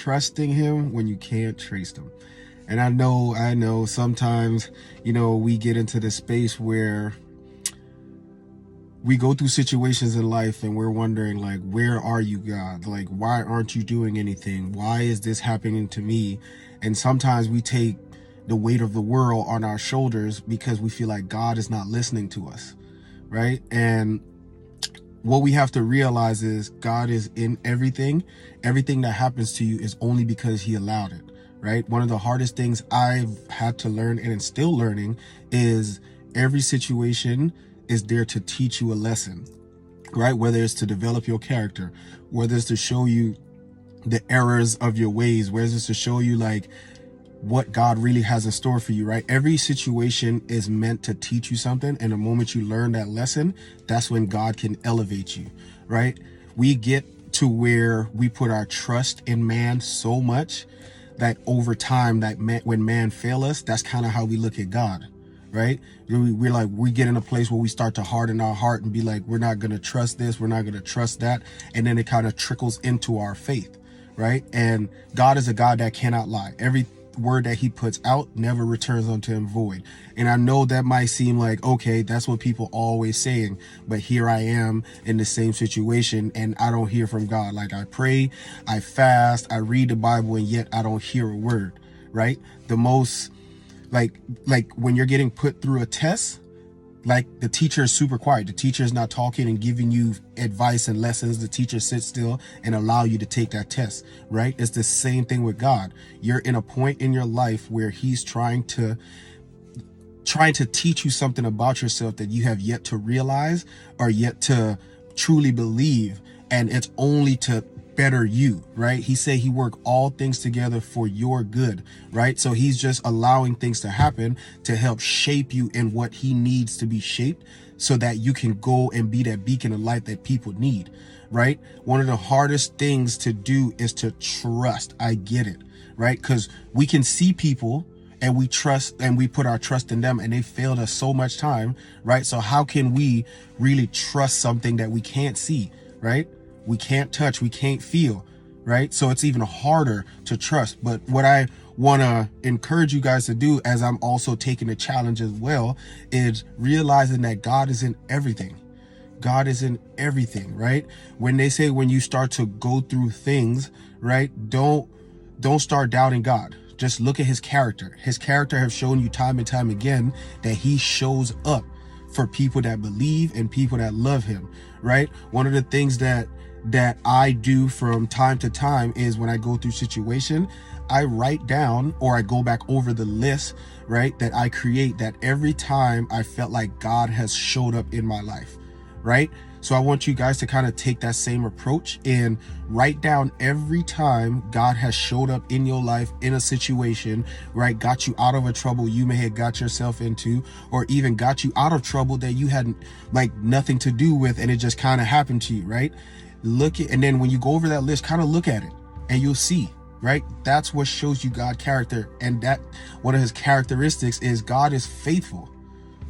trusting him when you can't trace him. And I know sometimes, we get into the space where we go through situations in life and we're wondering, like, where are you, God? Like, why aren't you doing anything? Why is this happening to me? And sometimes we take the weight of the world on our shoulders because we feel like God is not listening to us, right? And what we have to realize is God is in everything. Everything that happens to you is only because he allowed it, right? One of the hardest things I've had to learn and am still learning is every situation is there to teach you a lesson, right? Whether it's to develop your character, whether it's to show you the errors of your ways, whether it's to show you like what God really has in store for you, right? Every situation is meant to teach you something. And the moment you learn that lesson, that's when God can elevate you, right? We get to where we put our trust in man so much that over time, when man fail us, that's kind of how we look at God, right? We get in a place where we start to harden our heart and be like, we're not going to trust this, we're not going to trust that. And then it kind of trickles into our faith, right? And God is a God that cannot lie. Every word that he puts out never returns unto him void. And I know that might seem like, okay, that's what people always saying, but here I am in the same situation and I don't hear from God. Like, I pray, I fast, I read the Bible, and yet I don't hear a word, right? The most like when you're getting put through a test, like, the teacher is super quiet. The teacher is not talking and giving you advice and lessons. The teacher sits still and allow you to take that test, right? It's the same thing with God. You're in a point in your life where he's trying to teach you something about yourself that you have yet to realize or yet to truly believe. And it's only to better you, right? He said he worked all things together for your good, right? So he's just allowing things to happen to help shape you in what he needs to be shaped so that you can go and be that beacon of light that people need, right? One of the hardest things to do is to trust. I get it, right? Because we can see people and we trust and we put our trust in them and they failed us so much time, right? So how can we really trust something that we can't see, right? We can't touch, we can't feel, right? So it's even harder to trust. But what I want to encourage you guys to do, as I'm also taking the challenge as well, is realizing that God is in everything. God is in everything, right? When they say when you start to go through things, right, don't start doubting God. Just look at his character. His character has shown you time and time again that he shows up for people that believe and people that love him, right? One of the things that I do from time to time is when I go through situation, I write down or I go back over the list, right, that I create, that every time I felt like God has showed up in my life, right? So I want you guys to kind of take that same approach and write down every time God has showed up in your life in a situation, right? Got you out of a trouble you may have got yourself into, or even got you out of trouble that you had like nothing to do with and it just kind of happened to you, right? And then when you go over that list, kind of look at it and you'll see, right? That's what shows you God character. And that one of his characteristics is God is faithful,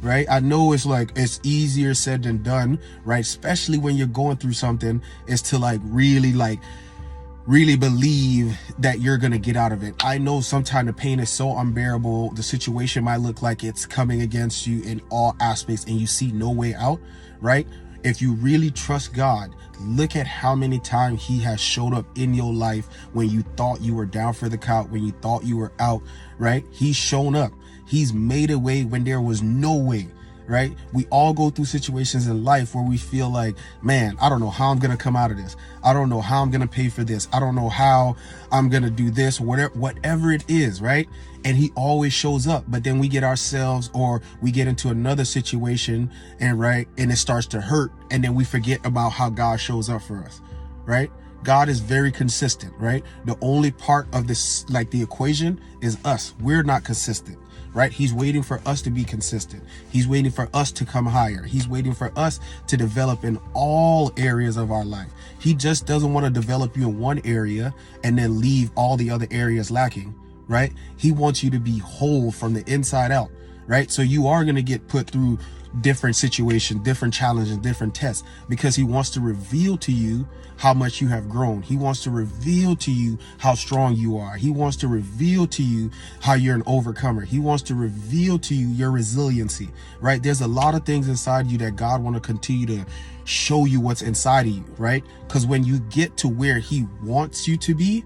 right? I know it's like, it's easier said than done, right? Especially when you're going through something, is to really believe that you're going to get out of it. I know sometimes the pain is so unbearable. The situation might look like it's coming against you in all aspects and you see no way out, right? If you really trust God, look at how many times he has showed up in your life when you thought you were down for the count, when you thought you were out, right? He's shown up. He's made a way when there was no way, right? We all go through situations in life where we feel like, man, I don't know how I'm going to come out of this. I don't know how I'm going to pay for this. I don't know how I'm going to do this, whatever it is, right? And he always shows up. But then we get ourselves, or we get into another situation and it starts to hurt. And then we forget about how God shows up for us, right? God is very consistent, right? The only part of this, like the equation, is us. We're not consistent, right? He's waiting for us to be consistent. He's waiting for us to come higher. He's waiting for us to develop in all areas of our life. He just doesn't want to develop you in one area and then leave all the other areas lacking, right? He wants you to be whole from the inside out, right? So you are going to get put through different situations, different challenges, different tests, because he wants to reveal to you how much you have grown. He wants to reveal to you how strong you are. He wants to reveal to you how you're an overcomer. He wants to reveal to you your resiliency, right? There's a lot of things inside you that God want to continue to show you what's inside of you, right? Because when you get to where he wants you to be,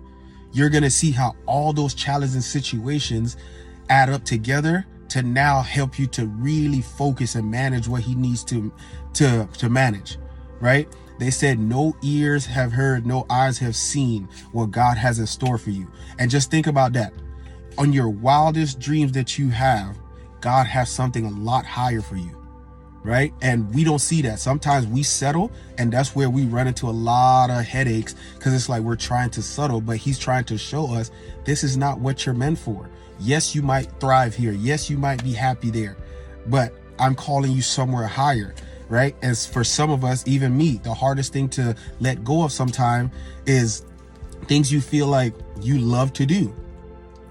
you're going to see how all those challenging situations add up together to now help you to really focus and manage what he needs to manage, right? They said no ears have heard, no eyes have seen what God has in store for you. And just think about that. On your wildest dreams that you have, God has something a lot higher for you, right? And we don't see that. Sometimes we settle, and that's where we run into a lot of headaches, because it's like we're trying to settle, but he's trying to show us this is not what you're meant for. Yes, you might thrive here. Yes, you might be happy there, but I'm calling you somewhere higher, right? As for some of us, even me, the hardest thing to let go of sometime is things you feel like you love to do,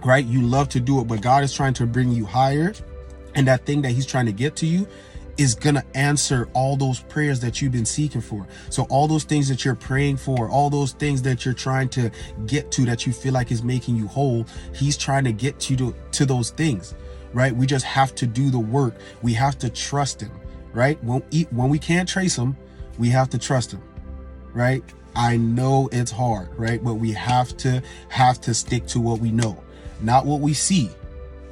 right? You love to do it, but God is trying to bring you higher, and that thing that he's trying to get to you is going to answer all those prayers that you've been seeking for. So all those things that you're praying for, all those things that you're trying to get to that you feel like is making you whole, he's trying to get you to those things, right? We just have to do the work. We have to trust him, right? When we can't trace him, we have to trust him, right? I know it's hard, right? But we have to stick to what we know, not what we see,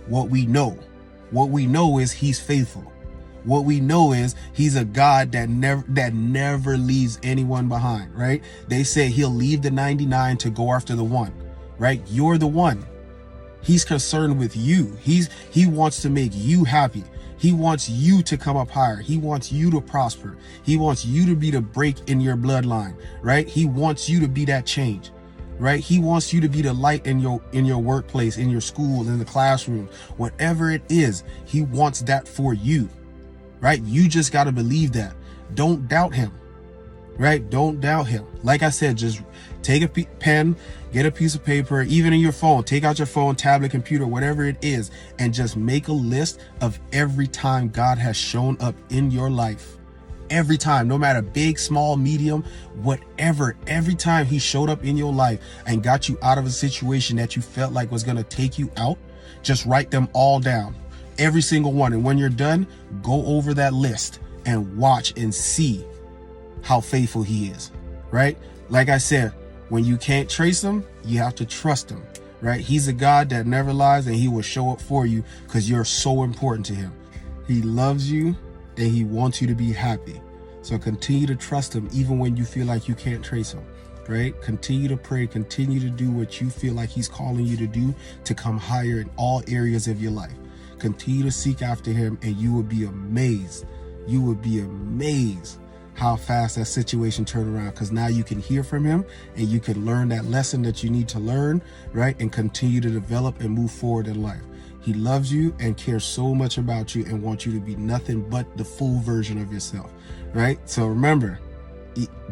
what we know. What we know is he's faithful. What we know is he's a God that never leaves anyone behind, right? They say he'll leave the 99 to go after the one, right? You're the one. He's concerned with you. He wants to make you happy. He wants you to come up higher. He wants you to prosper. He wants you to be the break in your bloodline, right? He wants you to be that change, right? He wants you to be the light in your workplace, in your school, in the classroom, whatever it is. He wants that for you. Right? You just got to believe that. Don't doubt him, right? Don't doubt him. Like I said, just take a pen, get a piece of paper, even in your phone, take out your phone, tablet, computer, whatever it is, and just make a list of every time God has shown up in your life. Every time, no matter big, small, medium, whatever, every time he showed up in your life and got you out of a situation that you felt like was going to take you out, just write them all down. Every single one. And when you're done, go over that list and watch and see how faithful he is, right? Like I said, when you can't trace him, you have to trust him, right? He's a God that never lies, and he will show up for you because you're so important to him. He loves you and he wants you to be happy. So continue to trust him even when you feel like you can't trace him, right? Continue to pray, continue to do what you feel like he's calling you to do to come higher in all areas of your life. Continue to seek after him, and you will be amazed. You will be amazed how fast that situation turned around, because now you can hear from him and you can learn that lesson that you need to learn, right? And continue to develop and move forward in life. He loves you and cares so much about you and wants you to be nothing but the full version of yourself, right? So remember,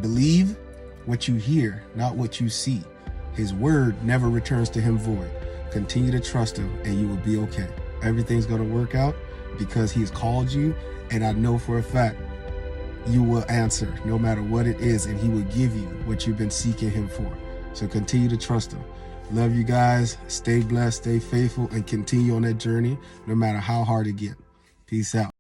believe what you hear, not what you see. His word never returns to him void. Continue to trust him and you will be okay. Everything's going to work out because he's called you, and I know for a fact you will answer no matter what it is, and he will give you what you've been seeking him for. So continue to trust him. Love you guys. Stay blessed, stay faithful, and continue on that journey no matter how hard it gets. Peace out.